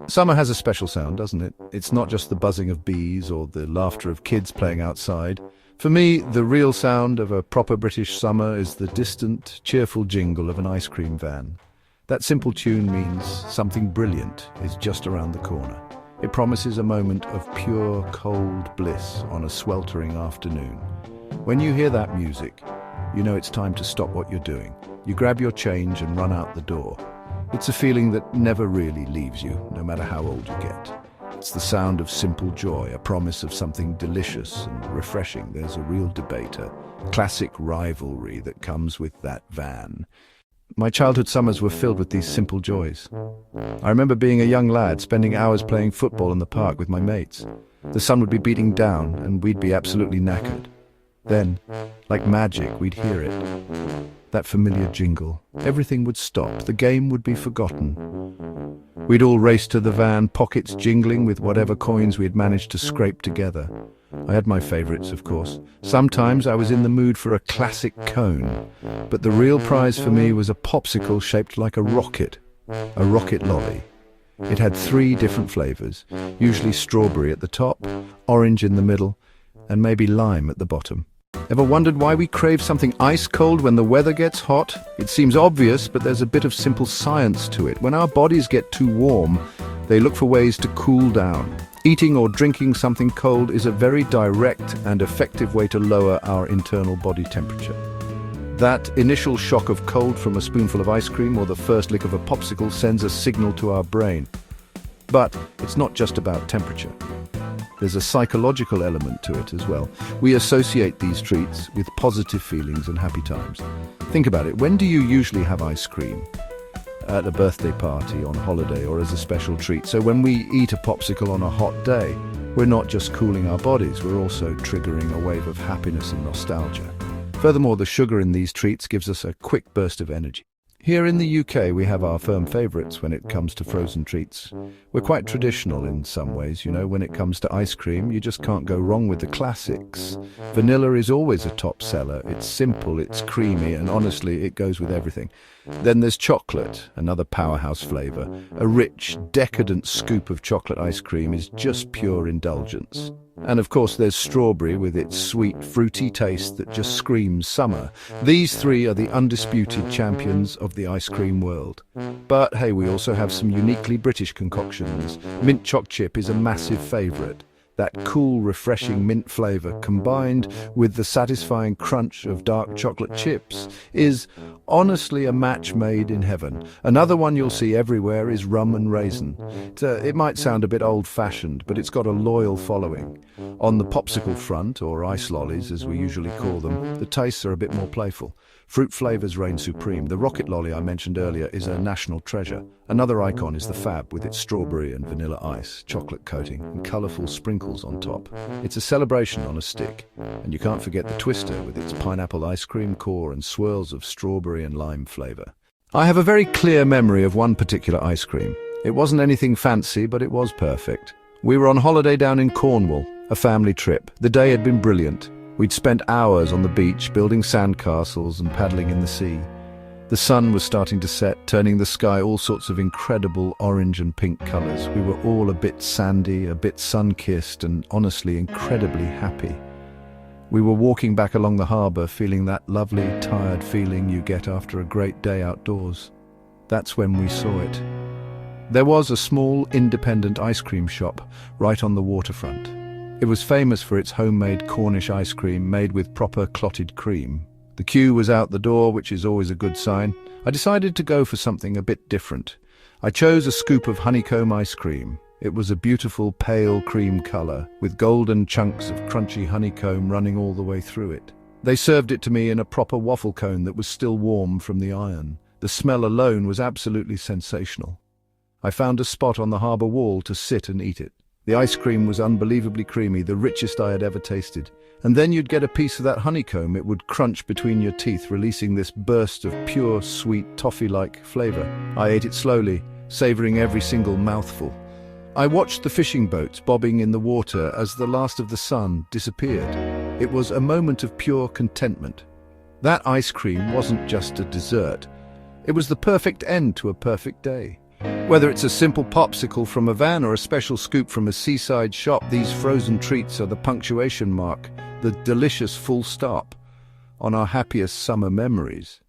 Summer has a special sound, doesn't it? It's not just the buzzing of bees or the laughter of kids playing outside. For me, the real sound of a proper British summer is the distant, cheerful jingle of an ice cream van. That simple tune means something brilliant is just around the corner. It promises a moment of pure, cold bliss on a sweltering afternoon. When you hear that music, you know it's time to stop what you're doing. You grab your change and run out the door. It's a feeling that never really leaves you, no matter how old you get. It's the sound of simple joy, a promise of something delicious and refreshing. There's a real debate, a classic rivalry that comes with that van. My childhood summers were filled with these simple joys. I remember being a young lad, spending hours playing football in the park with my mates. The sun would be beating down and we'd be absolutely knackered. Then, like magic, we'd hear it. That familiar jingle. Everything would stop. The game would be forgotten. We'd all race to the van, pockets jingling with whatever coins we had managed to scrape together. I had my favorites, of course. Sometimes I was in the mood for a classic cone, but the real prize for me was a popsicle shaped like a rocket lolly. It had 3 different flavors, usually strawberry at the top, orange in the middle, and maybe lime at the bottom. Ever wondered why we crave something ice cold when the weather gets hot? It seems obvious, but there's a bit of simple science to it. When our bodies get too warm, they look for ways to cool down. Eating or drinking something cold is a very direct and effective way to lower our internal body temperature. That initial shock of cold from a spoonful of ice cream or the first lick of a popsicle sends a signal to our brain. But it's not just about temperature. There's a psychological element to it as well. We associate these treats with positive feelings and happy times. Think about it. When do you usually have ice cream? At a birthday party, on holiday, or as a special treat. So when we eat a popsicle on a hot day, we're not just cooling our bodies, we're also triggering a wave of happiness and nostalgia. Furthermore, the sugar in these treats gives us a quick burst of energy. Here in the UK, we have our firm favourites when it comes to frozen treats. We're quite traditional in some ways, you know. When it comes to ice cream, you just can't go wrong with the classics. Vanilla is always a top seller. It's simple, it's creamy, and honestly, it goes with everything. Then there's chocolate, another powerhouse flavour. A rich, decadent scoop of chocolate ice cream is just pure indulgence. And of course there's strawberry with its sweet, fruity taste that just screams summer. These 3 are the undisputed champions of the ice cream world. But hey, we also have some uniquely British concoctions. Mint choc chip is a massive favourite. That cool, refreshing mint flavour combined with the satisfying crunch of dark chocolate chips is honestly a match made in heaven. Another one you'll see everywhere is rum and raisin. It might sound a bit old-fashioned, but it's got a loyal following. On the popsicle front, or ice lollies as we usually call them, the tastes are a bit more playful. Fruit flavours reign supreme. The rocket lolly I mentioned earlier is a national treasure. Another icon is the Fab with its strawberry and vanilla ice, chocolate coating, and colourful sprinkles on top. It's a celebration on a stick. And you can't forget the Twister with its pineapple ice cream core and swirls of strawberry and lime flavour. I have a very clear memory of one particular ice cream. It wasn't anything fancy, but it was perfect. We were on holiday down in Cornwall, a family trip. The day had been brilliant. We'd spent hours on the beach building sandcastles and paddling in the sea. The sun was starting to set, turning the sky all sorts of incredible orange and pink colours. We were all a bit sandy, a bit sun-kissed, and honestly incredibly happy. We were walking back along the harbour, feeling that lovely, tired feeling you get after a great day outdoors. That's when we saw it. There was a small, independent ice cream shop right on the waterfront. It was famous for its homemade Cornish ice cream made with proper clotted cream. The queue was out the door, which is always a good sign. I decided to go for something a bit different. I chose a scoop of honeycomb ice cream. It was a beautiful pale cream colour, with golden chunks of crunchy honeycomb running all the way through it. They served it to me in a proper waffle cone that was still warm from the iron. The smell alone was absolutely sensational. I found a spot on the harbour wall to sit and eat it. The ice cream was unbelievably creamy, the richest I had ever tasted. And then you'd get a piece of that honeycomb. It would crunch between your teeth, releasing this burst of pure, sweet, toffee-like flavour. I ate it slowly, savouring every single mouthful. I watched the fishing boats bobbing in the water as the last of the sun disappeared. It was a moment of pure contentment. That ice cream wasn't just a dessert. It was the perfect end to a perfect day. Whether it's a simple popsicle from a van or a special scoop from a seaside shop, these frozen treats are the punctuation mark, the delicious full stop on our happiest summer memories.